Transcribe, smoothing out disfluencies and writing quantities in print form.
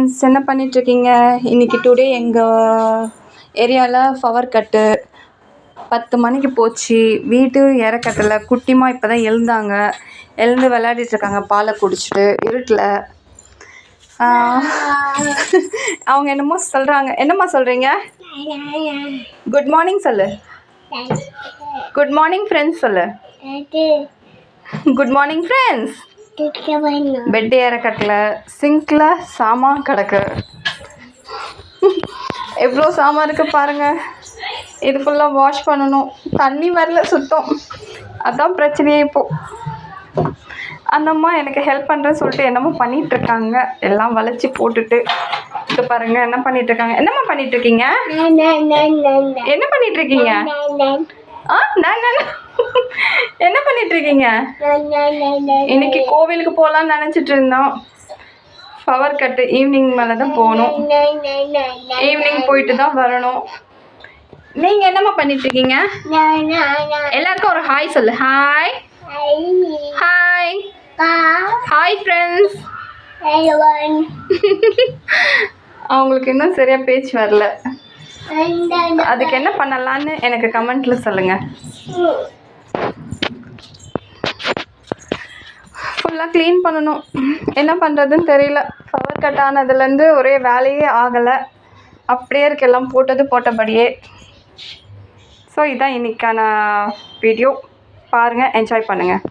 Friends, என்ன பண்ணிகிட்ருக்கீங்க? இன்றைக்கி டுடே எங்கள் ஏரியாவில் பவர் கட்டு 10 மணிக்கு போச்சு. வீட்டு இறக்கட்டல. குட்டிமா இப்போ தான் எழுந்தாங்க. எழுந்து விளையாடிட்டுருக்காங்க பாலை குடிச்சிட்டு இருட்டில். அவங்க என்னமோ சொல்கிறாங்க. என்னம்மா சொல்கிறீங்க? குட் மார்னிங் சொல்லு. குட் மார்னிங் ஃப்ரெண்ட்ஸ் சொல்லு. Good morning friends. பெட் இறக்கட்டல. சிங்கில் சாமான் கிடக்கு. எவ்வளோ சாமான் இருக்குது பாருங்கள். இது ஃபுல்லாக வாஷ் பண்ணணும். தண்ணி வரல சுத்தம். அதுதான் பிரச்சனையே இப்போது. அந்த அம்மா எனக்கு ஹெல்ப் பண்ணுறேன்னு சொல்லிட்டு என்னமோ பண்ணிகிட்ருக்காங்க. எல்லாம் வளைச்சி போட்டுட்டு இது பாருங்கள் என்ன பண்ணிகிட்ருக்காங்க. என்னம்மா பண்ணிகிட்ருக்கீங்க? என்ன பண்ணிகிட்ருக்கீங்க? நான் என்ன பண்ணிகிட்ருக்கீங்க? இன்னைக்கு கோவிலுக்கு போகலான்னு நினச்சிட்டு இருந்தோம். பவர் கட்டு ஈவினிங் மேலே தான் போகணும். ஈவினிங் போயிட்டு தான் வரணும். நீங்கள் என்னம்மா பண்ணிகிட்ருக்கீங்க? எல்லாருக்கும் ஒரு ஹாய் சொல்லு. Hi hi hi friends. அவங்களுக்கு இன்னும் சரியாக பேச்சு வரல. அதுக்கு என்ன பண்ணலான்னு எனக்கு கமெண்ட்டில் சொல்லுங்கள். ஃபுல்லாக க்ளீன் பண்ணணும். என்ன பண்ணுறதுன்னு தெரியல. பவர் கட் ஆனதுலேருந்து ஒரே வேலையே ஆகலை. அப்படியே இருக்கு எல்லாம் போட்டபடியே. ஸோ இதுதான் இன்றைக்கான வீடியோ. பாருங்கள், என்ஜாய் பண்ணுங்கள்.